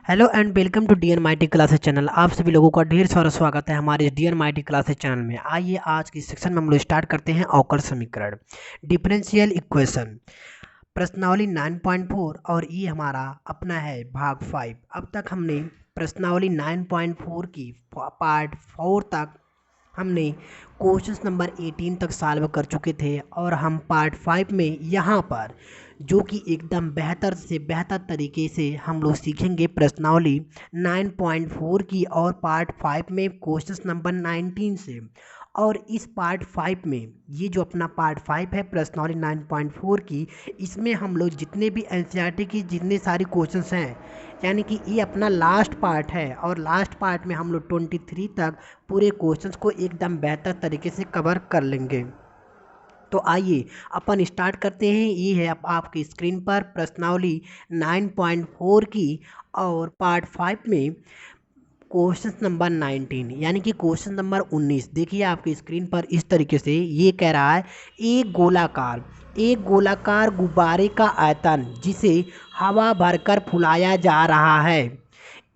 Hello and welcome to D N my classes channel. आप सभी लोगों का ढेर सारा स्वागत है हमारे इस D N my classes channel में। आइए आज की सेक्शन में हम लोग स्टार्ट करते हैं अवकल समीकरण, डिफरेंशियल इक्वेशन, प्रश्नावली 9.4 और ये हमारा अपना है भाग 5। अब तक हमने प्रश्नावली 9.4 की पार्ट 4 तक हमने क्वेश्चंस नंबर 18 तक सॉल्व कर चुके थे और हम पार्ट 5 में यहाँ पर जो कि एकदम बेहतर से बेहतर तरीके से हम लोग सीखेंगे प्रश्नावली 9.4 की और पार्ट 5 में क्वेश्चंस नंबर 19 से। और इस पार्ट 5 में ये जो अपना पार्ट 5 है प्रश्नावली 9.4 की, इसमें हम लोग जितने भी एनसीईआरटी की जितने सारी क्वेश्चंस हैं, यानी कि ये अपना लास्ट पार्ट है और लास्ट पार्ट में हम लोग 23 तक पूरे क्वेश्चंस को एकदम बेहतर तरीके से कवर कर लेंगे। तो आइए अपन स्टार्ट करते हैं। ये है अब आपकी स्क्रीन पर प्रश्नावली 9.4 की और पार्ट 5 में क्वेश्चन नंबर 19 यानी कि क्वेश्चन नंबर 19 देखिए आपकी स्क्रीन पर इस तरीके से ये कह रहा है एक गोलाकार गुब्बारे का आयतन जिसे हवा भरकर फुलाया जा रहा है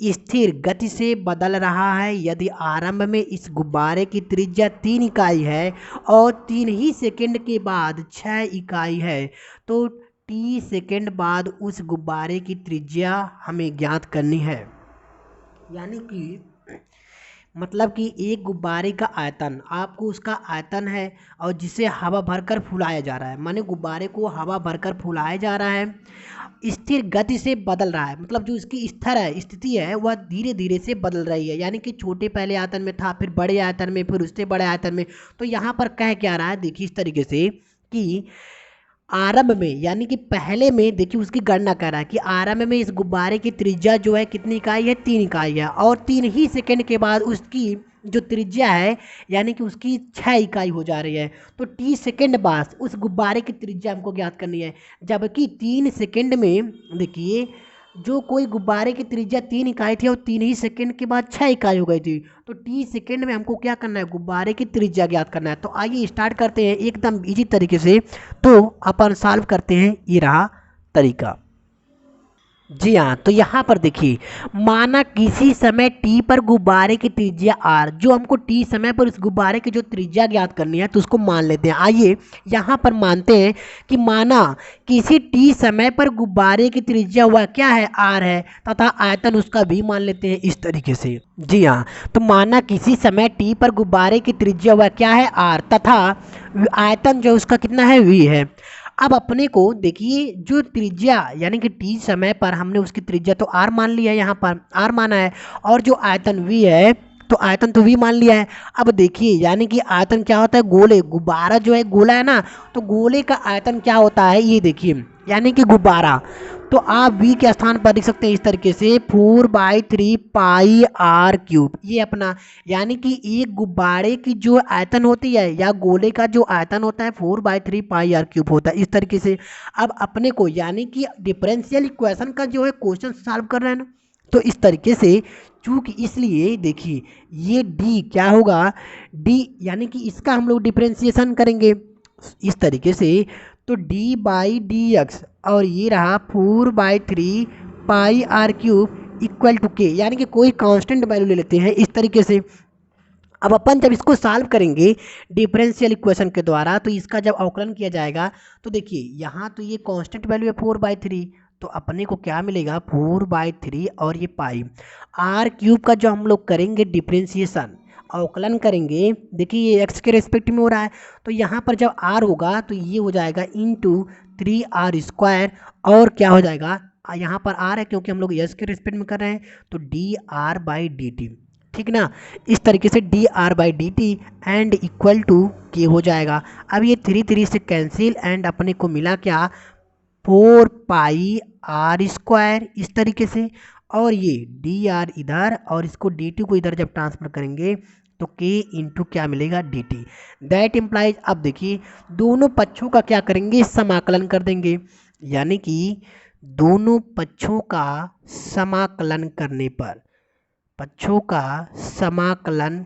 स्थिर गति से बदल रहा है। यदि आरंभ में इस गुब्बारे की त्रिज्या 3 इकाई है और 3 ही सेकंड के बाद 6 इकाई है तो टी सेकंड बाद उस गुब्बारे की त्रिज्या हमें ज्ञात करनी है। यानी कि मतलब कि एक गुब्बारे का आयतन, आपको उसका आयतन है और जिसे हवा भरकर फुलाया जा रहा है, माने गुब्बारे को हवा भरकर फुलाया जा रहा है, स्थिर गति से बदल रहा है, मतलब जो इसकी स्थिर है स्थिति है वह धीरे धीरे से बदल रही है। यानी कि छोटे पहले आयतन में था, फिर बड़े आयतन में, फिर उससे बड़े आयतन में। तो यहाँ पर कह क्या रहा है, देखिए इस तरीके से कि आरंभ में यानी कि पहले में देखिए उसकी गणना कर रहा है कि आरंभ में इस गुब्बारे की त्रिज्या जो है कितनी इकाई है, 3 इकाई है और 3 ही सेकंड के बाद उसकी जो त्रिज्या है यानी कि उसकी 6 इकाई हो जा रही है। तो टी सेकंड बाद उस गुब्बारे की त्रिज्या हमको ज्ञात करनी है, जबकि 3 सेकंड में देखिए जो कोई गुब्बारे की त्रिज्या 3 इकाई थी और 3 ही सेकंड के बाद 6 इकाई हो गई थी। तो टी सेकंड में हमको क्या करना है, गुब्बारे की त्रिज्या ज्ञात करना है। तो आइए स्टार्ट करते हैं एकदम इजी तरीके से। तो अपन सॉल्व करते हैं, ये रहा तरीका। जी हाँ, तो यहाँ पर देखिए माना किसी समय t पर गुब्बारे की त्रिज्या r, जो हमको t समय पर इस गुब्बारे की जो त्रिज्या ज्ञात करनी है तो उसको मान लेते हैं। आइए यहाँ पर मानते हैं कि माना किसी t समय पर गुब्बारे की त्रिज्या हुआ क्या है, r है, तथा आयतन उसका भी मान लेते हैं इस तरीके से। जी हाँ, तो माना किसी समय t पर गुब्बारे की त्रिज्या हुआ क्या है, r, तथा आयतन जो उसका कितना है, v है। अब अपने को देखिए जो त्रिज्या यानी कि टी समय पर हमने उसकी त्रिज्या तो आर मान लिया है, यहाँ पर आर माना है, और जो आयतन वी है तो आयतन तो वी मान लिया है। अब देखिए यानी कि आयतन क्या होता है, गोले, गुब्बारा जो है गोला है ना, तो गोले का आयतन क्या होता है ये देखिए, यानी कि गुब्बारा। तो आप v के स्थान पर लिख सकते हैं इस तरीके से 4/3 पाई आर क्यूब, ये अपना यानी कि एक गुब्बारे की जो आयतन होती है या गोले का जो आयतन होता है 4/3 पाई आर क्यूब होता है इस तरीके से। अब अपने को यानी कि डिफरेंशियल इक्वेशन का जो है क्वेश्चन सॉल्व कर रहे हैं ना, तो इस तरीके से चूंकि इसलिए देखिए ये d क्या होगा, d यानी कि इसका हम लोग डिफरेंशिएशन करेंगे इस तरीके से, तो d/dx और ये रहा 4/3 पाई आर क्यूब इक्वल टू के, यानी कि कोई कांस्टेंट वैल्यू ले लेते हैं इस तरीके से। अब अपन जब इसको सॉल्व करेंगे डिफरेंशियल इक्वेशन के द्वारा तो इसका जब अवकलन किया जाएगा तो देखिए यहाँ तो ये कांस्टेंट वैल्यू है 4/3, तो अपने को क्या मिलेगा 4/3 और ये पाई आर क्यूब का जो हम लोग करेंगे डिफरेंशिएशन अवकलन करेंगे, देखिए ये एक्स के रेस्पेक्ट में हो रहा है, तो यहाँ पर जब आर होगा तो ये हो जाएगा इंटू 3r², और क्या हो जाएगा, यहाँ पर आर है क्योंकि हम लोग यस के रेस्पेक्ट में कर रहे हैं, तो dr/dt, ठीक ना। इस तरीके से dr/dt एंड इक्वल टू के हो जाएगा। अब ये 3 से कैंसिल एंड अपने को मिला क्या, 4πr² इस तरीके से, और ये dr इधर और इसको dt को इधर जब ट्रांसफर करेंगे तो k इंटू क्या मिलेगा, dt। दैट इम्प्लाइज, अब देखिए दोनों पक्षों का क्या करेंगे, समाकलन कर देंगे, यानी कि दोनों पक्षों का समाकलन करने पर, पक्षों का समाकलन,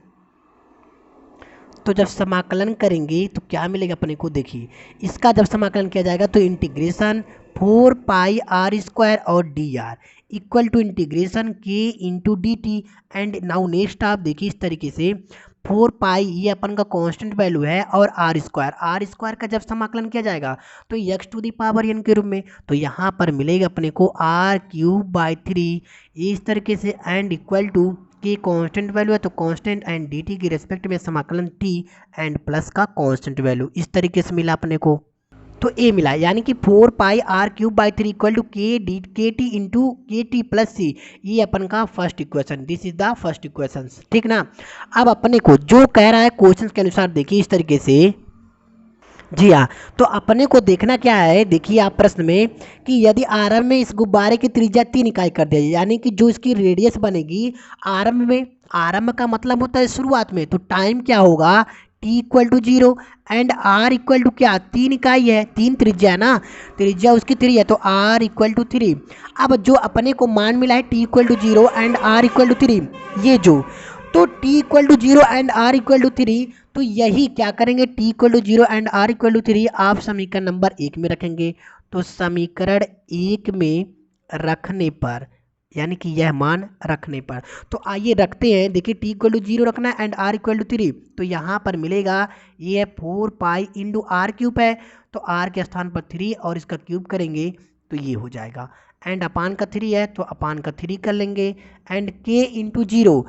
तो जब समाकलन करेंगे तो क्या मिलेगा अपने को, देखिए इसका जब समाकलन किया जाएगा तो इंटीग्रेशन 4πr² और dr, इक्वल टू इंटीग्रेशन के into D T. And now next आप देखिए इस तरीके से 4 पाई ये अपन का कांस्टेंट वैल्यू है और आर स्क्वायर का जब समाकलन किया जाएगा तो X to the power N के रूप में, तो यहाँ पर मिलेगा अपने को आर क्यूब बाई 3 इस तरीके से। एंड इक्वल टू कि कांस्टेंट वैल्यू है तो कांस्टेंट एंड डी टी की रेस्पेक्ट में समाकलन टी एंड प्लस का कांस्टेंट वैल्यू इस तरीके से मिला अपने को। तो ए मिला यानी कि 4 pi are cube by 3 equal to k t into k t plus c, ये अपन का first equation, this is the first equation, ठीक ना। अब अपने को जो कह रहा है क्वेश्चन के अनुसार देखिए इस तरीके से, जी हाँ, तो अपने को देखना क्या है, देखिए आप प्रश्न में कि यदि आरंभ में इस गुब्बारे की त्रिज्या 3 इकाई कर दिया जाए, यानी कि जो इसकी रेडियस बनेगी आरंभ में, आरंभ का मतलब होता है शुरुआत में, तो टाइम क्या होगा T equal to 0 and R equal to क्या 3 इकाई है, 3 त्रिज्या है ना, त्रिज्या उसकी 3 है तो आर इक्वल टू 3। अब जो अपने को मान मिला है T equal to 0 and R equal to 3, ये जो तो T equal to 0 and R equal to 3, तो यही क्या करेंगे T equal to 0 and R equal to 3 आप समीकरण नंबर 1 में रखेंगे। तो समीकरण 1 में रखने पर यानी कि यह मान रखने पर, तो आइए रखते हैं, देखिए टी इक्वल टू 0 रखना है एंड आर इक्वल टू 3, तो यहाँ पर मिलेगा ये 4 पाई इंटू आर क्यूब है, तो आर के स्थान पर 3 और इसका क्यूब करेंगे तो ये हो जाएगा। एंड अपान का 3 है तो अपान का 3 कर लेंगे एंड के इंटू 0,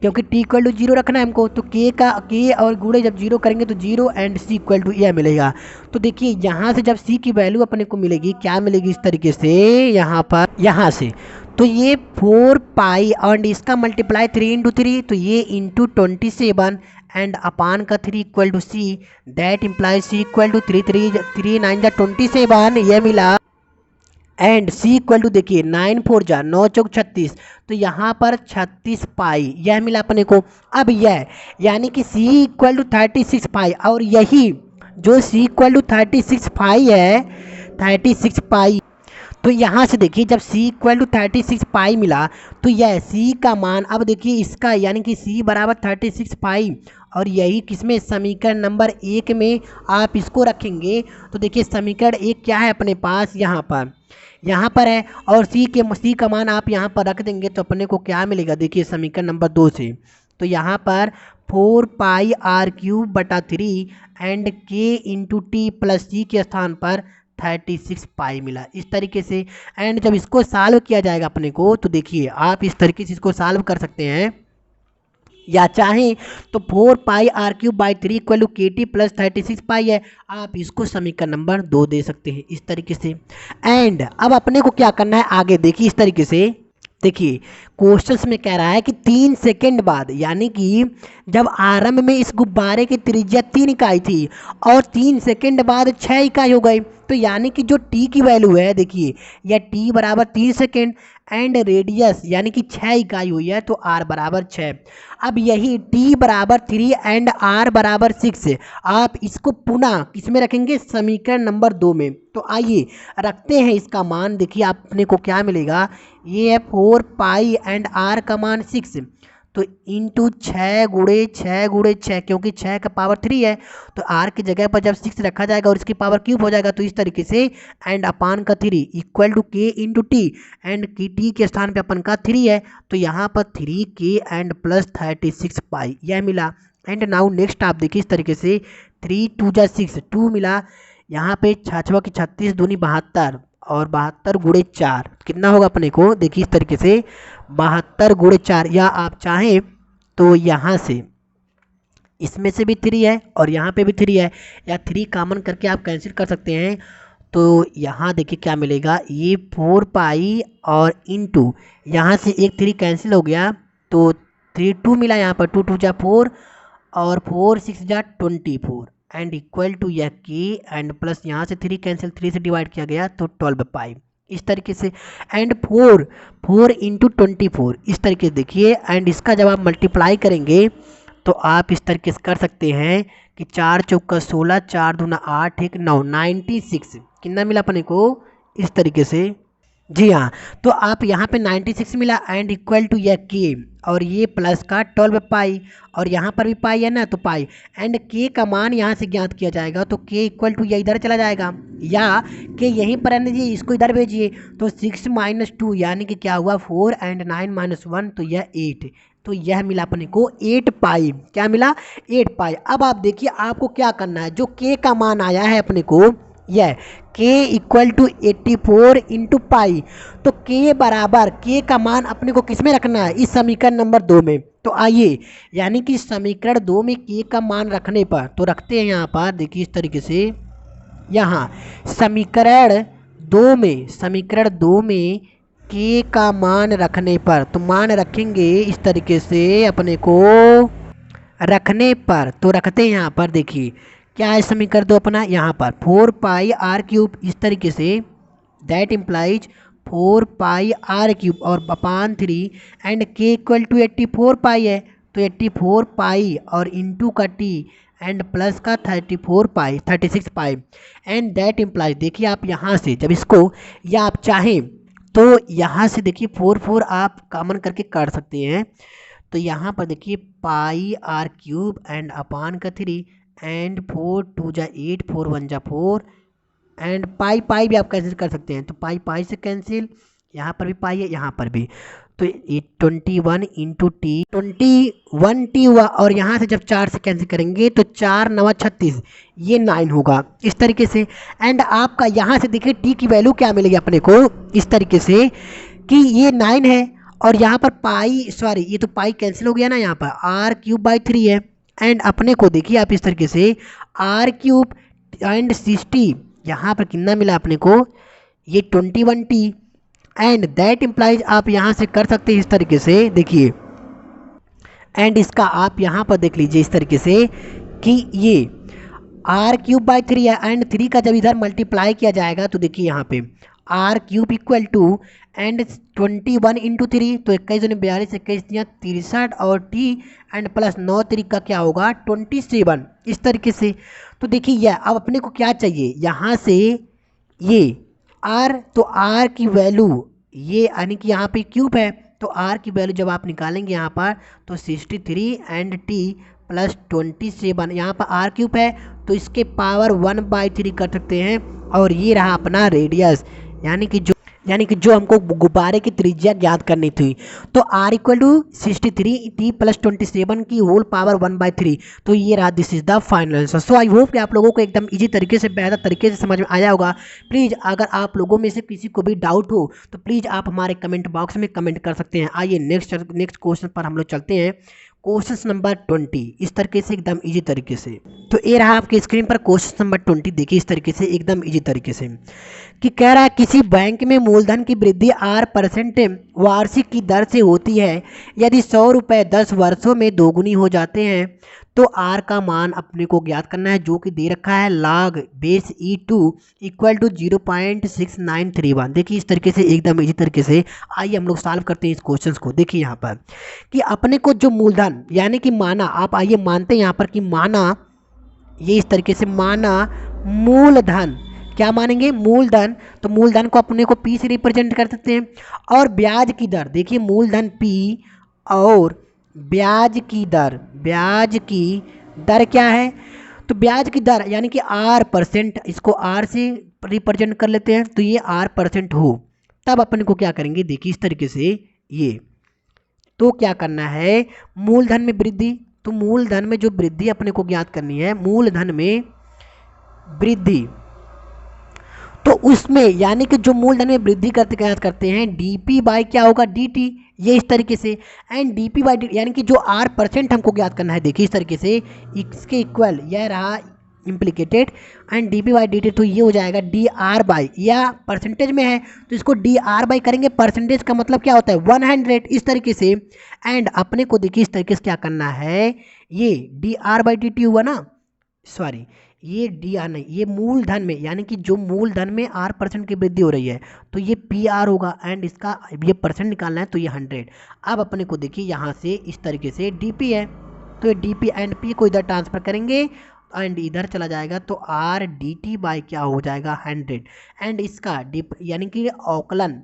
क्योंकि टी इक्वल टू 0 रखना है हमको, तो के और गुणे जब 0 करेंगे तो 0 एंड सी इक्वल टू यह मिलेगा। तो देखिए यहाँ से जब सी की वैल्यू अपने को मिलेगी क्या मिलेगी इस तरीके से, यहाँ पर यहाँ से तो ये 4 पाई और इसका मल्टीप्लाई 3 इंटू 3 तो ये इंटू 27 एंड अपान का 3 equal to C, that imply C equal to 3 9 27 यह मिला। एंड सी इक्वल टू देखिए 9 4 जा 9 चौक 36, तो यहाँ पर 36 पाई यह मिला अपने को। अब यह यानी कि सी इक्वल टू 36 पाई, और यही जो सी इक्वल टू 36 पाई है 36 पाई, तो यहाँ से देखिए जब c इक्वल टू 36 पाई मिला तो यह c का मान, अब देखिए इसका यानी कि c बराबर 36 पाई, और यही किसमें समीकरण नंबर 1 में आप इसको रखेंगे। तो देखिए समीकरण 1 क्या है अपने पास यहाँ पर है, और c का मान आप यहाँ पर रख देंगे तो अपने को क्या मिलेगा, देखिए समीकरण नंबर 2 से, तो यहाँ पर 4 पाई आर क्यूब बटा 3 एंड के इंटू टी प्लस सी के स्थान पर 36 पाई मिला इस तरीके से। एंड जब इसको सॉल्व किया जाएगा अपने को, तो देखिए आप इस तरीके से इसको सॉल्व कर सकते हैं, या चाहें तो 4 pi are cube by 3 equal to k t plus 36 pi है, आप इसको समीकरण नंबर 2 दे सकते हैं इस तरीके से। एंड अब अपने को क्या करना है आगे, देखिए इस तरीके से, देखिए क्वेश्चंस में कह रहा है कि 3 सेकंड बाद, यानी कि जब आरंभ में इस गुब्बारे की त्रिज्या 3 इकाई थी और 3 सेकंड बाद 6 इकाई हो गई, तो यानी कि जो t की वैल्यू है देखिए यह t बराबर 3 सेकंड एंड रेडियस यानी कि 6 इकाई हुई है तो r बराबर 6। अब यही t बराबर 3 एंड r बराबर 6 आप इसको पुनः किसमें रखेंगे, समीकरण नंबर 2 में। तो आइए रखते हैं इसका मान, देखिए अपने को क्या मिलेगा, ये है 4 पाई एंड r का मान 6, तो इंटू 6 गुणे 6 क्योंकि 6 का पावर 3 है, तो r की जगह पर जब 6 रखा जाएगा और इसकी पावर क्यूब हो जाएगा तो इस तरीके से, एंड अपान का 3 इक्वल टू के इंटू टी, एंड की टी के स्थान पे अपन का 3 है तो यहाँ पर 3 के एंड प्लस 36 पाई यह मिला। एंड नाउ नेक्स्ट आप देखिए इस तरीके से 3 2 जा 6 2 मिला, यहाँ पे 6 की 36 दूनी 72 और 72 गुणे 4 कितना होगा अपने को, देखिए इस तरीके से 72 गुणे 4, या आप चाहें तो यहाँ से इसमें से भी 3 है और यहाँ पे भी 3 है, या 3 कॉमन करके आप कैंसिल कर सकते हैं। तो यहाँ देखिए क्या मिलेगा, ये 4 पाई और इंटू यहाँ से एक 3 कैंसिल हो गया तो 3 2 मिला, यहाँ पर 2 2 जा 4 और 4 6 जा 24 एंड इक्वल टू यह के एंड प्लस यहाँ से 3 कैंसिल, 3 से डिवाइड किया गया तो 12 पाई इस तरीके से। एंड 4 इंटू 24 इस तरीके से देखिए, एंड इसका जब आप मल्टीप्लाई करेंगे तो आप इस तरीके से कर सकते हैं कि 4 चौका 16 4 दूना 8 1 9 96 कितना मिला अपने को इस तरीके से। जी हाँ, तो आप यहाँ पे 96 मिला एंड इक्वल टू यह के, और ये प्लस का 12 पाई, और यहाँ पर भी पाई है ना, तो पाई एंड के का मान यहाँ से ज्ञात किया जाएगा, तो के इक्वल टू यह इधर चला जाएगा, या के यहीं पर रहने दीजिए, इसको इधर भेजिए, तो 6 माइनस 2 यानी कि क्या हुआ 4 एंड 9 माइनस 1, तो यह 8, तो यह मिला अपने को 8 पाई। क्या मिला? 8 पाई। अब आप देखिए आपको क्या करना है, जो के का मान आया है अपने को, यह के इक्वल टू 84 इंटू पाई, तो के बराबर के का मान अपने को किस में रखना है, इस समीकरण नंबर 2 में। तो आइए, यानी कि समीकरण 2 में के का मान रखने पर, तो रखते हैं यहाँ पर, देखिए इस तरीके से, यहाँ समीकरण 2 में के का मान रखने पर, तो मान रखेंगे इस तरीके से अपने को रखने पर, तो रखते हैं यहाँ पर, देखिए क्या है समीकरण 2 अपना, यहाँ पर 4 पाई आर क्यूब, इस तरीके से that implies 4 pi are cube और अपान 3 and K equal to 84 pi है, तो 84 पाई और इंटू का टी एंड प्लस का 36 पाई एंड दैट इम्प्लाइज, देखिए आप यहाँ से जब इसको, या आप चाहें तो यहाँ से देखिए 4 आप कॉमन करके काट सकते हैं, तो यहाँ पर देखिए पाई आर क्यूब एंड अपान का 3 एंड 4 2 जा 8 4 1 जा 4 एंड पाई पाई भी आप कैंसिल कर सकते हैं, तो पाई पाई से कैंसिल, यहाँ पर भी पाई है यहाँ पर भी, तो ये 21 इंटू टी 21 टी हुआ, और यहाँ से जब 4 से कैंसिल करेंगे तो 4 9 36, ये 9 होगा इस तरीके से। एंड आपका यहाँ से देखिए टी की वैल्यू क्या मिलेगी अपने को, इस तरीके से कि ये 9 है, और यहाँ पर पाई, सॉरी ये तो पाई कैंसिल हो गया ना, यहाँ पर आर क्यूब बाई 3 है, एंड अपने को देखिए आप इस तरीके से आर क्यूब एंड 60, यहाँ पर कितना मिला अपने को, ये 21 टी एंड दैट इम्प्लाइज, आप यहाँ से कर सकते हैं इस तरीके से, देखिए एंड इसका आप यहाँ पर देख लीजिए इस तरीके से कि ये आर क्यूब बाई 3 है, एंड 3 का जब इधर मल्टीप्लाई किया जाएगा तो देखिए यहाँ पे R cube equal to and 21 into 3, तो 21 दूनी 42, 21 दिया 63, और टी एंड प्लस 9 3 का क्या होगा 27, इस तरीके से। तो देखिए यह अब अपने को क्या चाहिए, यहाँ से ये आर, तो आर की वैल्यू, ये यानी कि यहाँ पे क्यूब है, तो आर की वैल्यू जब आप निकालेंगे यहाँ पर, तो 63 एंड टी प्लस 27, यहाँ पर आर क्यूब है तो इसके पावर 1/3 कर सकते हैं, और ये रहा अपना रेडियस, यानी कि जो हमको गुब्बारे की त्रिज्या ज्ञात करनी थी, तो R equal to 63 T plus 27 की होल पावर 1/3, तो ये रहा, this is the final answer. So I hope कि आप लोगों को एकदम इजी तरीके से, बेहतर तरीके से समझ में आया होगा। प्लीज़ अगर आप लोगों में से किसी को भी डाउट हो तो प्लीज़ आप हमारे कमेंट बॉक्स में कमेंट कर सकते हैं। आइए नेक्स्ट क्वेश्चन पर हम लोग चलते हैं। क्वेश्चन नंबर 20 इस तरीके से एकदम इजी तरीके से, तो ये रहा आपके स्क्रीन पर क्वेश्चन नंबर 20, देखिए इस तरीके से एकदम इजी तरीके से कि कह रहा है किसी बैंक में मूलधन की वृद्धि 8% वार्षिक की दर से होती है, यदि 100 रुपये 10 वर्षों में दोगुनी हो जाते हैं तो आर का मान अपने को ज्ञात करना है, जो कि दे रखा है log base E2 equal to 0.6931। देखिए इस तरीके से एकदम इसी तरीके से आइए हम लोग सॉल्व करते हैं इस क्वेश्चन को। देखिए यहाँ पर कि अपने को जो मूलधन यानी कि माना, आप आइए मानते हैं यहाँ पर कि माना, ये इस तरीके से माना मूलधन, क्या मानेंगे मूलधन, तो मूलधन को अपने को पी से रिप्रेजेंट कर सकते हैं, और ब्याज की दर, देखिए मूलधन पी और ब्याज की दर क्या है, तो ब्याज की दर यानी कि R%, इसको R से रिप्रेजेंट कर लेते हैं, तो ये R% हो, तब अपन को क्या करेंगे, देखिए इस तरीके से ये, तो क्या करना है मूलधन में वृद्धि, तो मूलधन में जो वृद्धि अपने को ज्ञात करनी है, मूलधन में वृद्धि, तो उसमें यानी कि जो मूलधन में वृद्धि करते ज्ञात करते हैं डीपी बाई क्या होगा dt, ये इस तरीके से, एंड डीपी बाई डी यानी कि जो R% हमको ज्ञात करना है, देखिए इस तरीके से इसके इक्वल यह रहा implicated and D P by D T, तो ये हो जाएगा डी आर बाई, या परसेंटेज में है तो इसको डी आर बाई करेंगे, परसेंटेज का मतलब क्या होता है 100, इस तरीके से। एंड अपने को देखिए इस तरीके से क्या करना है, ये D R by D T हुआ ना, सॉरी ये डी आर नहीं, ये मूलधन में यानी कि जो मूलधन में R% की वृद्धि हो रही है तो ये पी आर होगा, एंड इसका ये परसेंट निकालना है तो ये 100। अब अपने को देखिए यहाँ से इस तरीके से डी पी है, तो ये डी पी एंड पी को इधर ट्रांसफर करेंगे एंड इधर चला जाएगा तो आर डी टी बाई क्या हो जाएगा 100। एंड इसका डिप यानी कि अवकलन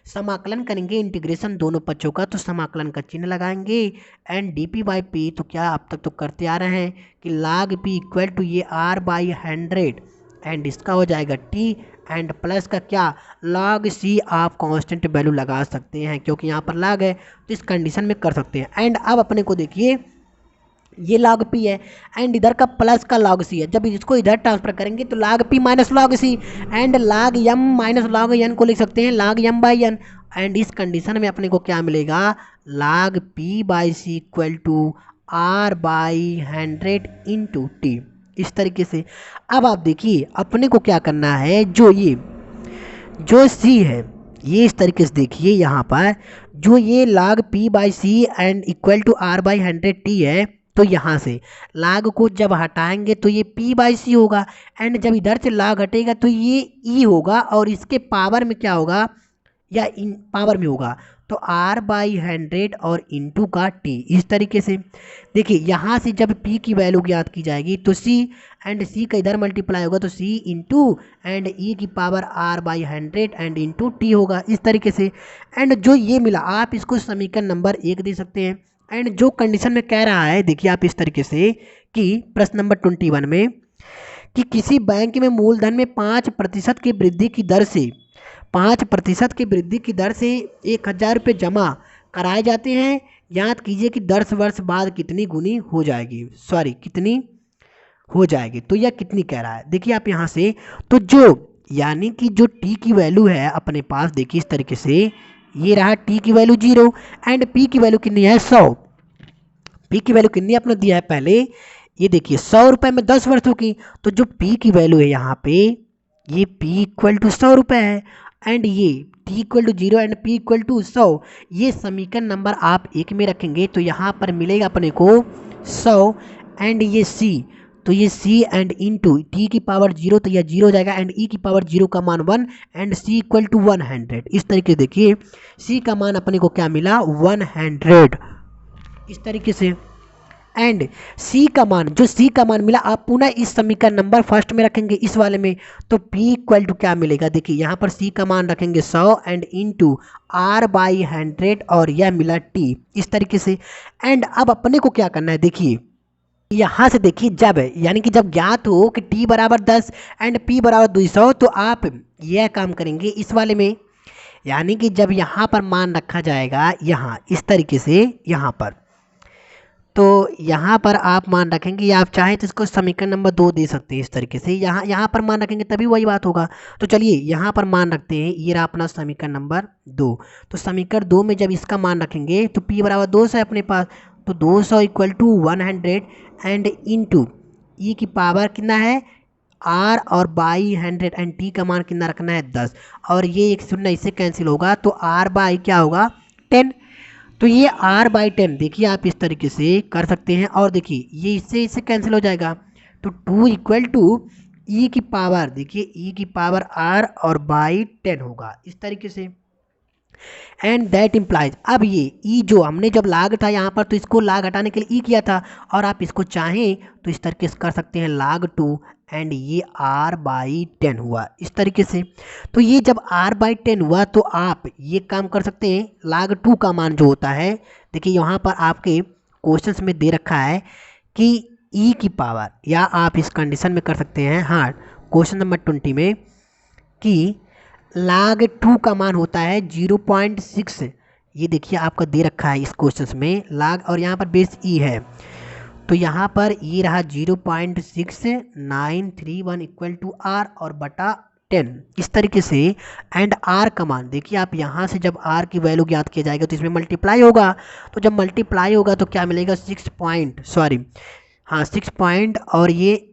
समाकलन करेंगे इंटीग्रेशन दोनों पक्षों का, तो समाकलन का चिन्ह लगाएंगे and D P by P, तो क्या अब तक तो करते आ रहे हैं कि लाग पी इक्वल टू ये आर बाई 100 एंड इसका हो जाएगा टी एंड प्लस का क्या लॉग सी। आप कांस्टेंट वैल्यू लगा सकते हैं क्योंकि यहाँ पर लॉग है तो इस कंडीशन में कर सकते हैं। एंड अब अपने को देखिए ये log p है एंड इधर का प्लस का log c है, जब इसको इधर ट्रांसफर करेंगे तो log p minus log c and log m minus log n को लिख सकते हैं log m by n। And इस कंडीशन में अपने को क्या मिलेगा log p by c equal to r by 100 into T. इस तरीके से अब आप देखिए अपने को क्या करना है, जो c है ये इस तरीके से देखिए यहाँ पर जो ये log p by C and equal to r by 100 T है, तो यहाँ से log को जब हटाएंगे तो ये p बाई सी होगा एंड जब इधर से log हटेगा तो ये e होगा और इसके पावर में क्या होगा या इन पावर में होगा तो r बाई 100 और इंटू का t। इस तरीके से देखिए यहाँ से जब p की वैल्यू ज्ञात की जाएगी तो c एंड c का इधर मल्टीप्लाई होगा तो c इंटू एंड e की power r by 100 and into T होगा। इस तरीके से एंड जो ये मिला आप इसको समीकरण नंबर 1 दे सकते हैं। एंड जो कंडीशन में कह रहा है देखिए आप इस तरीके से कि प्रश्न नंबर 21 में कि किसी बैंक में मूलधन में 5% की वृद्धि की दर से 5% की वृद्धि की दर से 1000 रुपये जमा कराए जाते हैं, याद कीजिए कि 10 वर्ष बाद कितनी गुनी हो जाएगी, कितनी हो जाएगी। तो यह कितनी कह रहा है देखिए आप यहाँ से तो जो यानी कि जो टी की वैल्यू है अपने पास देखिए इस तरीके से ये रहा टी की वैल्यू 0 एंड पी की वैल्यू कितनी है 100। पी की वैल्यू कितनी अपने दिया है पहले ये देखिए 100 रुपये में 10 वर्षों की, तो जो पी की वैल्यू है यहाँ पे ये पी इक्वल टू 100 रुपये है एंड ये T equal to 0 and P equal to 100। ये समीकरण नंबर आप 1 में रखेंगे तो यहाँ पर मिलेगा अपने को 100 एंड ये सी, तो ये c एंड इंटू टी की पावर 0 तो यह 0 हो जाएगा एंड e की पावर 0 का मान 1 एंड c इक्वल टू 100। इस तरीके से देखिए c का मान अपने को क्या मिला 100 इस तरीके से एंड c का मान मिला आप पुनः इस समीकरण नंबर फर्स्ट में रखेंगे इस वाले में तो p इक्वल टू क्या मिलेगा देखिए यहाँ पर c का मान रखेंगे 100 एंड इंटू r बाई 100 और यह मिला t। इस तरीके से एंड अब अपने को क्या करना है देखिए यहाँ से देखिए जब यानी कि जब ज्ञात हो कि t बराबर 10 एंड p बराबर 200 तो आप यह काम करेंगे इस वाले में, यानी कि जब यहाँ पर मान रखा जाएगा यहाँ इस तरीके से यहाँ पर, तो यहाँ पर आप मान रखेंगे या आप चाहें तो इसको समीकरण नंबर 2 दे सकते हैं इस तरीके से, यहाँ पर मान रखेंगे तभी वही बात होगा। तो चलिए यहाँ पर मान रखते हैं ये रहा अपना समीकरण नंबर 2। तो समीकरण 2 में जब इसका मान रखेंगे तो p बराबर 200 है अपने पास तो 200 इक्वल टू 100 एंड इंटू ई की पावर कितना है r और बाई 100 एंड t का मान कितना रखना है 10 और ये एक शून्य इससे कैंसिल होगा तो r बाई क्या होगा 10। तो ये r बाई 10 देखिए आप इस तरीके से कर सकते हैं और देखिए ये इससे कैंसिल हो जाएगा तो 2 इक्वल टू ई की पावर देखिए ई की पावर r और बाई 10 होगा इस तरीके से एंड दैट इम्प्लाइज। अब ये ई जो हमने जब लाग था यहाँ पर तो इसको लाग हटाने के लिए ई किया था और आप इसको चाहें तो इस तरीके से कर सकते हैं लाग 2 एंड ये r बाई 10 हुआ इस तरीके से। तो ये जब r बाई 10 हुआ तो आप ये काम कर सकते हैं लाग 2 का मान जो होता है देखिए यहाँ पर आपके क्वेश्चंस में दे रखा है कि e की पावर या आप इस कंडीशन में कर सकते हैं हाँ क्वेश्चन नंबर 20 में कि लाग 2 का मान होता है 0.6। ये देखिए आपका दे रखा है इस क्वेश्चन में लाग और यहाँ पर बेस ई है तो यहाँ पर ये रहा 0.6931 इक्वल टू आर और बटा 10 इस तरीके से एंड आर का मान देखिए आप यहाँ से जब आर की वैल्यू ज्ञात किया जाएगा तो इसमें मल्टीप्लाई होगा तो जब मल्टीप्लाई होगा तो क्या मिलेगा 6 पॉइंट और ये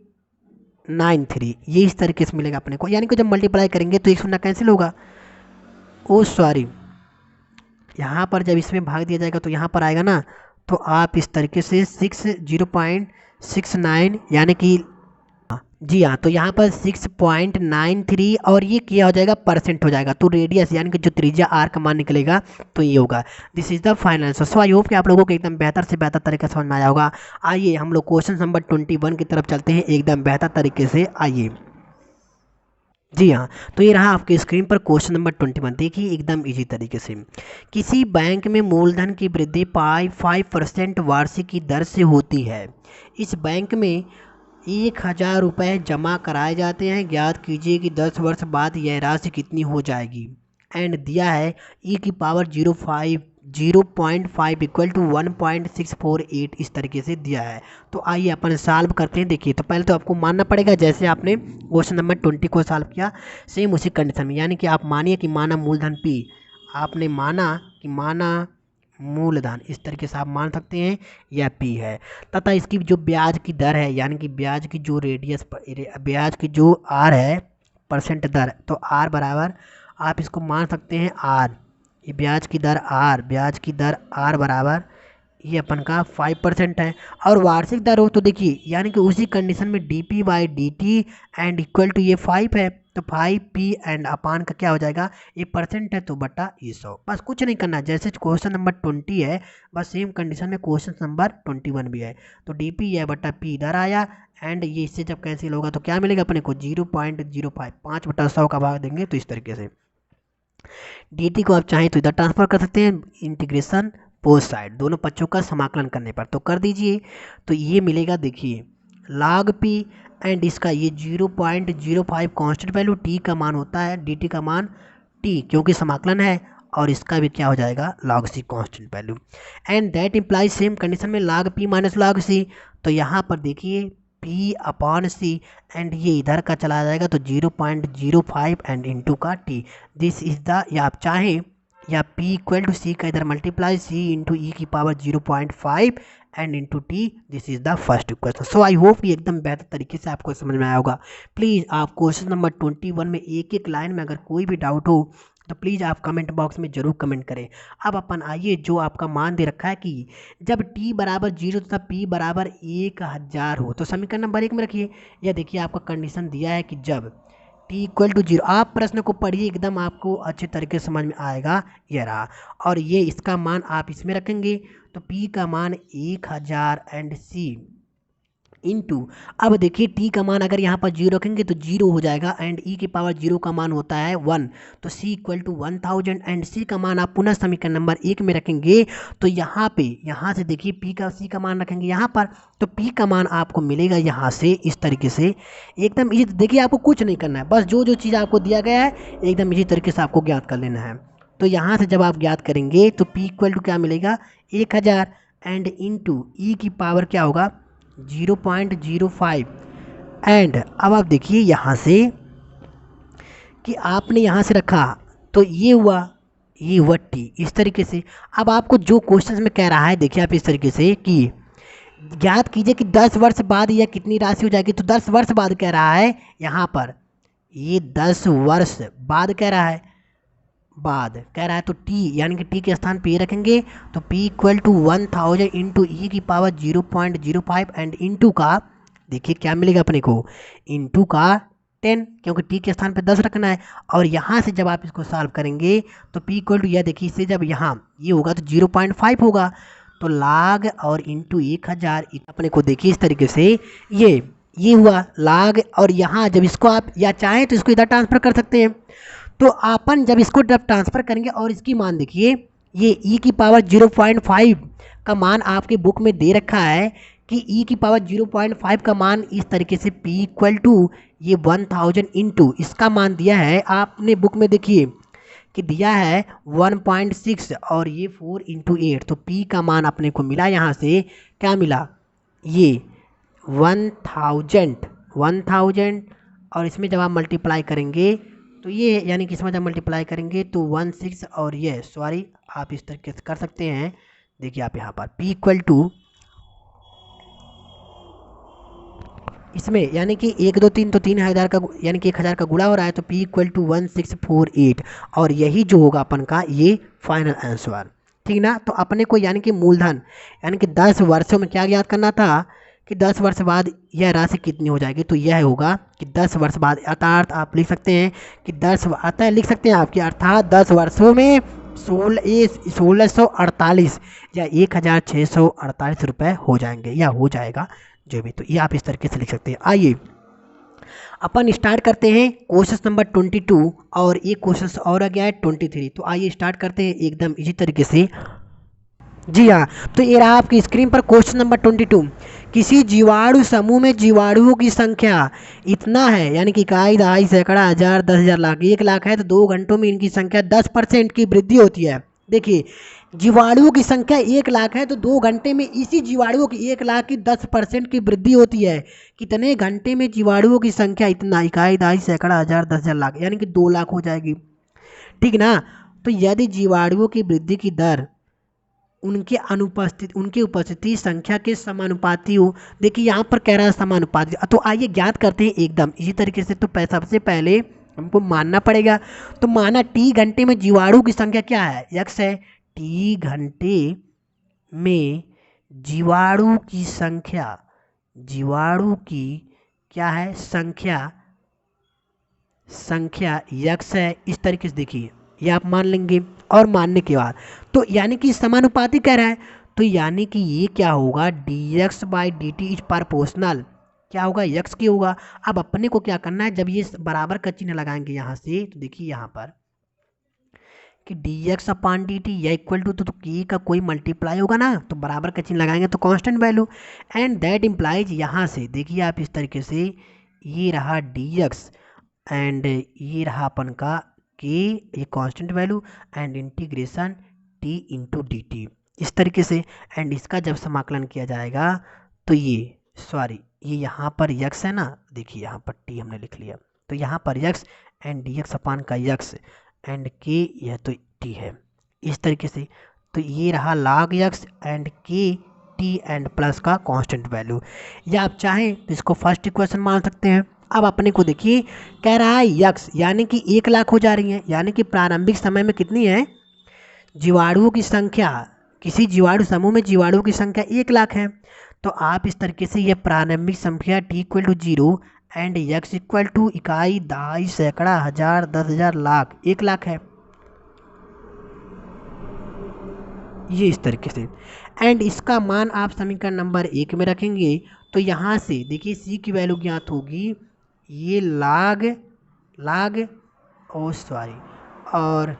93 ये इस तरीके से मिलेगा अपने को, यानी कि जब मल्टीप्लाई करेंगे तो 1 शून्य कैंसिल होगा यहाँ पर जब इसमें भाग दिया जाएगा तो यहाँ पर आएगा ना तो आप इस तरीके से 0.69 यानी कि जी हाँ, तो यहाँ पर 6.93 और ये क्या हो जाएगा, परसेंट हो जाएगा। तो रेडियस यानी कि जो त्रिज्या आर का मान निकलेगा तो ये होगा। This is the final answer. So I hope कि आप लोगों को एकदम बेहतर से बेहतर तरीके से समझ में आया होगा। आइए हम लोग क्वेश्चन नंबर 21 की तरफ चलते हैं एकदम बेहतर तरीके से। आइए जी हाँ, तो ये रहा आपके स्क्रीन पर क्वेश्चन नंबर 21। देखिए एकदम इजी तरीके से, किसी बैंक में मूलधन की वृद्धि 5% वार्षिक की दर से होती है। इस बैंक में 1,000 रुपये जमा कराए जाते हैं। ज्ञात कीजिए कि 10 वर्ष बाद यह राशि कितनी हो जाएगी। एंड दिया है ई की पावर 0.5 इक्वल टू 1.648 इस तरीके से दिया है। तो आइए अपन सॉल्व करते हैं। देखिए तो पहले तो आपको मानना पड़ेगा जैसे आपने क्वेश्चन नंबर 20 को सॉल्व किया सेम उसी कंडीशन में, यानी कि आप मानिए कि माना मूलधन पी, आपने माना कि माना मूलधन, इस तरीके से आप मान सकते हैं यह पी है, तथा इसकी जो ब्याज की दर है यानी कि ब्याज की जो ब्याज की जो आर है परसेंट दर, तो आर बराबर आप इसको मान सकते हैं आर, ये ब्याज की दर आर बराबर ये अपन का 5% है। और वार्षिक दर हो तो देखिए यानी कि उसी कंडीशन में D P by D T and equal to ये 5 है, तो 5p एंड अपान का क्या हो जाएगा, ये परसेंट है तो बटा ये 100। बस कुछ नहीं करना, जैसे क्वेश्चन नंबर 20 है बस सेम कंडीशन में क्वेश्चन नंबर 21 भी है। तो डी पी है बटा पी इधर आया एंड ये इससे जब कैंसिल होगा तो क्या मिलेगा अपने को 0.05, 5/100 का भाग देंगे तो इस तरीके से dt को आप चाहें तो इधर ट्रांसफर कर सकते हैं, इंटीग्रेशन बोथ साइड दोनों पक्षों का समाकलन करने पर तो कर दीजिए। तो ये मिलेगा देखिए log p एंड इसका ये 0.05 कांस्टेंट वैल्यू t का मान होता है, dt का मान t क्योंकि समाकलन है, और इसका भी क्या हो जाएगा log c constant value. And that implies same condition में log p minus log c, तो यहाँ पर देखिए p अपॉन सी एंड ये इधर का चला जाएगा तो 0.05 एंड इंटू का t। दिस इज द, या आप चाहें या p इक्वल टू सी का इधर मल्टीप्लाई सी इंटू ई की power 0.5 and into T. This is the first equation. So I hope ये एकदम बेहतर तरीके से आपको समझ में आया होगा। प्लीज़ आप क्वेश्चन नंबर 21 में एक एक लाइन में अगर कोई भी डाउट हो तो प्लीज़ आप कमेंट बॉक्स में ज़रूर कमेंट करें। अब अपन आइए जो आपका मान दे रखा है कि जब t बराबर 0 तथा p बराबर 1,000 हो तो समीकरण नंबर 1 में रखिए। यह देखिए आपका कंडीशन दिया है कि जब t इक्वल टू 0, आप प्रश्न को पढ़िए एकदम आपको अच्छे तरीके से समझ में आएगा। यह रहा, और ये इसका मान आप इसमें रखेंगे तो p का मान 1,000 एंड c इंटू, अब देखिए t का मान अगर यहाँ पर 0 रखेंगे तो 0 हो जाएगा एंड e की पावर 0 का मान होता है 1, तो c equal to 1000 and c का मान आप पुनः समीकरण नंबर 1 में रखेंगे तो यहाँ पे यहाँ से देखिए p का c का मान रखेंगे यहाँ पर, तो p का मान आपको मिलेगा यहाँ से इस तरीके से एकदम इजी। देखिए आपको कुछ नहीं करना है, बस जो जो चीज़ आपको दिया गया है एकदम इसी तरीके से आपको ज्ञात कर लेना है। तो यहाँ से जब आप ज्ञात करेंगे तो p इक्वल टू क्या मिलेगा 1000 एंड इंटू ई की पावर क्या होगा 0.05 एंड अब आप देखिए यहाँ से कि आपने यहाँ से रखा तो ये हुआ टी इस तरीके से। अब आपको जो क्वेश्चन में कह रहा है देखिए आप इस तरीके से कि ज्ञात कीजिए कि 10 वर्ष बाद यह कितनी राशि हो जाएगी, तो 10 वर्ष बाद कह रहा है यहाँ पर, ये 10 वर्ष बाद कह रहा है तो t यानी कि t के स्थान पे ये रखेंगे तो p इक्वल टू 1000 इंटू ई की पावर 0.05 एंड इंटू का देखिए क्या मिलेगा अपने को इंटू का 10 क्योंकि t के स्थान पे 10 रखना है। और यहाँ से जब आप इसको सॉल्व करेंगे तो p इक्वल टू यह देखिए इससे जब यहाँ ये होगा तो 0.5 होगा तो लाग और इंटू 1000 अपने को देखिए इस तरीके से ये हुआ लाग, और यहाँ जब इसको आप या चाहें तो इसको इधर ट्रांसफर कर सकते हैं। तो अपन जब इसको जब ट्रांसफ़र करेंगे और इसकी मान देखिए ये e की पावर 0.5 का मान आपके बुक में दे रखा है कि e की पावर 0.5 का मान इस तरीके से p इक्वल टू ये 1000 इंटू इसका मान दिया है आपने बुक में देखिए कि दिया है 1.6 और ये 4 इंटू 8, तो p का मान अपने को मिला यहाँ से क्या मिला ये 1000 और इसमें जब आप मल्टीप्लाई करेंगे तो ये यानी कि इसमें जब मल्टीप्लाई करेंगे तो 16 और ये सॉरी आप इस तरीके से कर सकते हैं। देखिए आप यहाँ पर p इक्वल टू इसमें यानी कि 1 2 3 तो 3000 का यानी कि 1000 का गुणा हो रहा है तो p इक्वल टू 1648 और यही जो होगा अपन का ये फाइनल आंसर, ठीक ना। तो अपने को यानी कि मूलधन यानी कि 10 वर्षों में क्या ज्ञात करना था कि 10 वर्ष बाद यह राशि कितनी हो जाएगी, तो यह होगा कि 10 वर्ष बाद, अर्थात आप लिख सकते हैं कि 10 अतः लिख सकते हैं आपकी, अर्थात 10 वर्षों में 1648 या 1648 रुपये हो जाएंगे या हो जाएगा जो भी। तो ये आप इस तरीके से लिख सकते हैं। आइए अपन स्टार्ट करते हैं क्वेश्चन नंबर 22 और एक क्वेश्चन और आ गया है 23। तो आइए स्टार्ट करते हैं एकदम इसी तरीके से। जी हाँ, तो ये रहा आपकी स्क्रीन पर क्वेश्चन नंबर 22। किसी जीवाणु समूह में जीवाणुओं की संख्या इतना है, यानी कि इकाई, दहाई, सैकड़ा, हजार, 10,000, लाख, 1 लाख है, तो 2 घंटों में इनकी संख्या 10% की वृद्धि होती है। देखिए, जीवाणुओं की संख्या 1 लाख है, तो 2 घंटे में इसी जीवाणुओं की 1 लाख की 10% की वृद्धि होती है। कितने घंटे में जीवाणुओं की संख्या इतना, इकाई, दहाई, सैकड़ा, हजार, 10,000, लाख, यानी कि 2 लाख हो जाएगी। ठीक ना। तो यदि जीवाणुओं की वृद्धि की दर उनकी उपस्थिति संख्या के समानुपाती हो। देखिए यहाँ पर कह रहा है समानुपाती, तो आइए ज्ञात करते हैं एकदम इसी तरीके से। तो सबसे पहले हमको मानना पड़ेगा, तो माना टी घंटे में जीवाणु की संख्या क्या है, यक्स है। टी घंटे में जीवाणु की संख्या, जीवाणु की क्या है, संख्या यक्स है। इस तरीके से देखिए ये आप मान लेंगे, और मानने के बाद तो यानी कि समानुपाती कह रहा है, तो यानी कि ये क्या होगा, D x by D T is proportional, क्या होगा, यक्स की होगा। अब अपने को क्या करना है, जब ये बराबर का चिन्ह लगाएंगे यहाँ से, तो देखिए यहाँ पर कि डी एक्स अपान डी टी या इक्वल टू, तो के का कोई मल्टीप्लाई होगा ना, तो बराबर का चिन्ह लगाएंगे तो constant value, and that implies, यहाँ से देखिए आप इस तरीके से, ये रहा डी एक्स एंड ये रहा अपन का के, ये constant value, and integration T into D T, इस तरीके से। एंड इसका जब समाकलन किया जाएगा तो ये यहाँ पर यक्स है ना, देखिए यहाँ पर टी हमने लिख लिया, तो यहाँ पर यक्स एंड डी एक्स अपान का यक्स एंड के, यह तो टी है, इस तरीके से। तो ये रहा log यक्स एंड के टी एंड प्लस का कांस्टेंट वैल्यू, या आप चाहें तो इसको फर्स्ट इक्वेशन मान सकते हैं। अब अपने को देखिए कह रहा है यक्स यानी कि 1 लाख हो जा रही है, यानी कि प्रारंभिक समय में कितनी है, जीवाणुओं की संख्या, किसी जीवाणु समूह में जीवाणुओं की संख्या 1 लाख है। तो आप इस तरीके से ये प्रारंभिक संख्या टी इक्वल टू 0 एंड यक्स इक्वल टू इकाई, दहाई, सैकड़ा, हजार, 10,000, लाख, 1 लाख है, ये इस तरीके से। एंड इसका मान आप समीकरण नंबर 1 में रखेंगे, तो यहाँ से देखिए सी की वैल्यू ज्ञात होगी, ये लाग और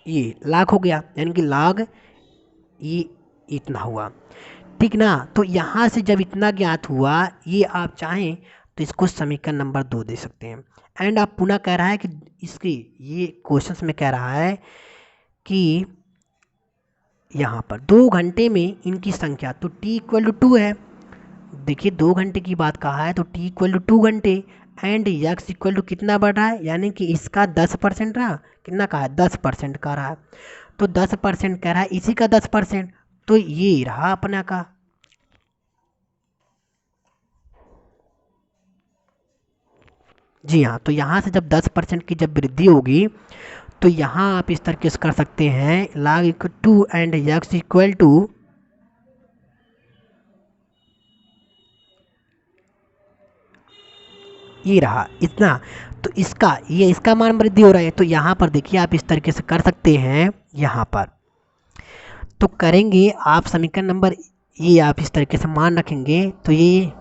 ये लाख हो गया, यानी कि लाग ये इतना हुआ, ठीक ना। तो यहाँ से जब इतना ज्ञात हुआ, ये आप चाहें तो इसको समीकरण नंबर 2 दे सकते हैं। एंड आप पुनः कह रहा है कि इसकी ये क्वेश्चंस में कह रहा है कि यहाँ पर 2 घंटे में इनकी संख्या, तो t इक्वल टू 2 है, देखिए 2 घंटे की बात कहा है, तो t इक्वल टू 2 घंटे एंड यक्स इक्वल टू कितना बढ़ रहा है, यानी कि इसका 10% रहा, कितना कहा है, 10% का रहा, तो 10% कह रहा है, इसी का 10%, तो ये रहा अपना का। जी हाँ, तो यहाँ से जब 10% की जब वृद्धि होगी, तो यहाँ आप इस तरीके से कर सकते हैं, log इक्वल टू एंड यक्स इक्वल टू, ये रहा इतना, तो इसका मान वृद्धि हो रहा है, तो यहाँ पर देखिए आप इस तरीके से कर सकते हैं। यहाँ पर तो करेंगे आप समीकरण नंबर, ये आप इस तरीके से मान रखेंगे, तो ये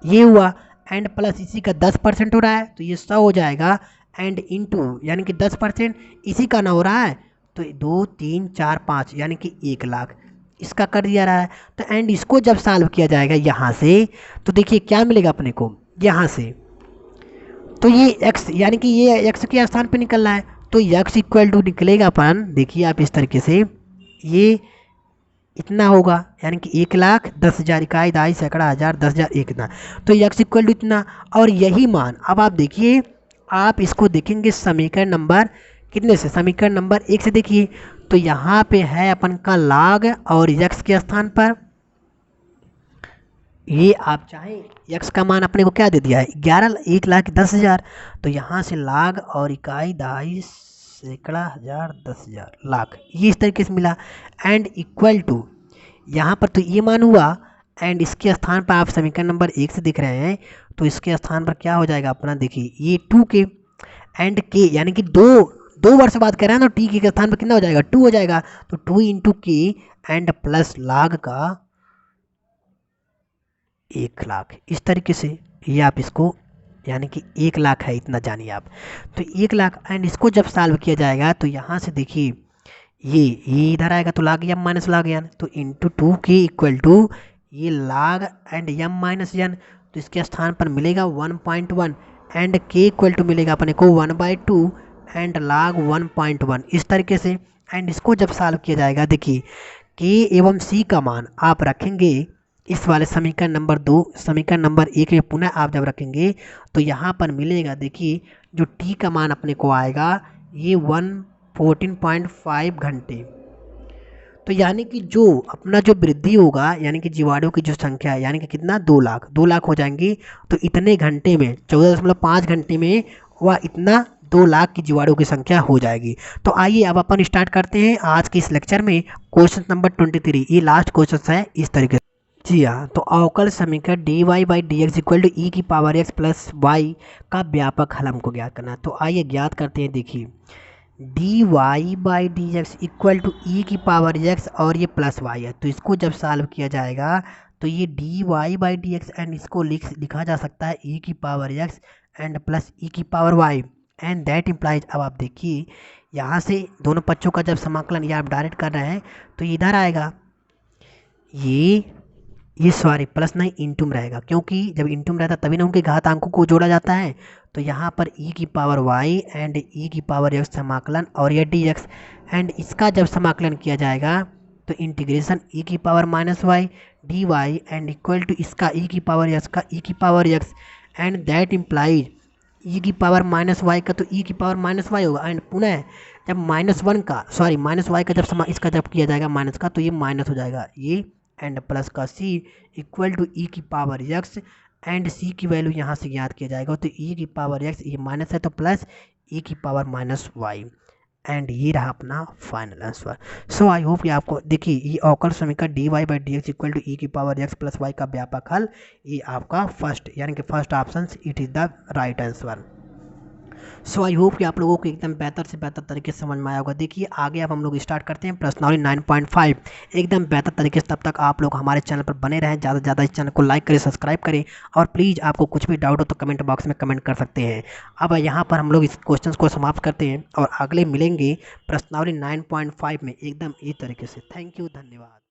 हुआ, एंड प्लस इसी का 10% हो रहा है, तो ये 100 हो जाएगा, एंड इनटू यानी कि 10% इसी का ना हो रहा है, तो 2 3 4 5 यानी कि 1 लाख इसका कर दिया रहा है। तो एंड इसको जब सॉल्व किया जाएगा यहाँ से, तो देखिए क्या मिलेगा अपने को यहाँ से, तो ये x यानी कि ये x के स्थान पे निकल रहा है, तो x इक्वल टू निकलेगा अपन, देखिए आप इस तरीके से, ये इतना होगा, यानी कि 1,10,000 इकाई, दहाई, सैकड़ा, हजार, 10,000, एक इतना, तो x इक्वल टू इतना। और यही मान अब आप देखिए, आप इसको देखेंगे समीकरण नंबर कितने से, समीकरण नंबर 1 से देखिए, तो यहाँ पे है अपन का log और x के स्थान पर ये आप चाहें x का मान अपने को क्या दे दिया है, 1,10,000, तो यहाँ से log और इकाई, दहाई, सैकड़ा, हजार, 10,000, लाख, ये इस तरीके से मिला। एंड इक्वल टू, यहाँ पर तो ये मान हुआ, एंड इसके स्थान पर आप समीकरण नंबर 1 से दिख रहे हैं, तो इसके स्थान पर क्या हो जाएगा अपना, देखिए ये 2k एंड k, यानी कि दो दो वर्ष बाद कह रहे हैं, तो टी के स्थान पर कितना हो जाएगा, 2 हो जाएगा। तो 2 इंटू के एंड प्लस लाख का 1,00,000, इस तरीके से ये आप इसको, यानी कि 1,00,000 है, इतना जानिए आप। तो 1,00,000 एंड इसको जब सॉल्व किया जाएगा तो यहाँ से देखिए ये इधर आएगा तो लाग एम माइनस लाग एन, तो इंटू 2k इक्वल टू ये लाग एंड एम माइनस एन, तो इसके स्थान पर मिलेगा 1.1 एंड k इक्वल टू मिलेगा अपने को 1/2 एंड लाग 1.1, इस तरीके से। एंड इसको जब सॉल्व किया जाएगा, देखिए k एवं c का मान आप रखेंगे इस वाले समीकरण नंबर 2, समीकरण नंबर 1 में पुनः आप जब रखेंगे तो यहाँ पर मिलेगा, देखिए जो t का मान अपने को आएगा ये 114.5 घंटे। तो यानी कि जो अपना जो वृद्धि होगा, यानी कि जीवाणुओं की जो संख्या है, यानी कि कितना, 2 लाख हो जाएंगी। तो इतने घंटे में 14.5 घंटे में वह इतना 2 लाख की जीवाणुओं की संख्या हो जाएगी। तो आइए अब अपन स्टार्ट करते हैं आज के इस लेक्चर में क्वेश्चन नंबर 23, ये लास्ट क्वेश्चन है इस तरीके से। जी हाँ, तो अवकल समीकरण d Y by D x equal to e की पावर एक्स प्लस वाई का व्यापक हल हमको ज्ञात करना है। तो आइए ज्ञात करते हैं। देखिए d Y by D x equal to e की पावर एक्स और ये प्लस वाई है, तो इसको जब सॉल्व किया जाएगा तो ये D Y by D X and इसको लिखा जा सकता है ई की power X and plus E की power Y and that implies. अब आप देखिए यहाँ से दोनों पक्षों का जब समाकलन या आप डायरेक्ट कर रहे हैं तो इधर आएगा ये सॉरी प्लस नहीं इंटूम रहेगा, क्योंकि जब इंटूम रहता तभी ना उनके घातांकों को जोड़ा जाता है। तो यहाँ पर e की पावर y एंड e की पावर x समाकलन और ये dx, एंड इसका जब समाकलन किया जाएगा तो इंटीग्रेशन e की power minus Y D Y and equal to इसका e की पावर x का e की power x and that implies e की पावर माइनस वाई का तो e की पावर माइनस वाई होगा। एंड पुनः जब माइनस वाई का जब इसका जब किया जाएगा माइनस का, तो ये माइनस हो जाएगा ये, एंड प्लस का c इक्वल टू ई की पावर x एंड c की वैल्यू यहाँ से ज्ञात किया जाएगा। तो e की पावर x ये माइनस है तो प्लस e की पावर माइनस वाई, एंड ये रहा अपना final answer. So I hope ये आपको, देखिए ये अवकल समीकरण d Y by D x equal to e की पावर x प्लस वाई का व्यापक हल, ये आपका फर्स्ट यानी कि first option it is the right answer. So I hope कि आप लोगों को एकदम बेहतर से बेहतर तरीके से समझ में आया होगा। देखिए आगे अब हम लोग स्टार्ट करते हैं प्रश्नावली 9.5 एकदम बेहतर तरीके से। तब तक आप लोग हमारे चैनल पर बने रहें, ज़्यादा से ज़्यादा इस चैनल को लाइक करें, सब्सक्राइब करें, और प्लीज़ आपको कुछ भी डाउट हो तो कमेंट बॉक्स में कमेंट कर सकते हैं। अब यहाँ पर हम लोग इस क्वेश्चन को समाप्त करते हैं और अगले मिलेंगे प्रश्नावली 9.5 में एकदम इस तरीके से। थैंक यू, धन्यवाद।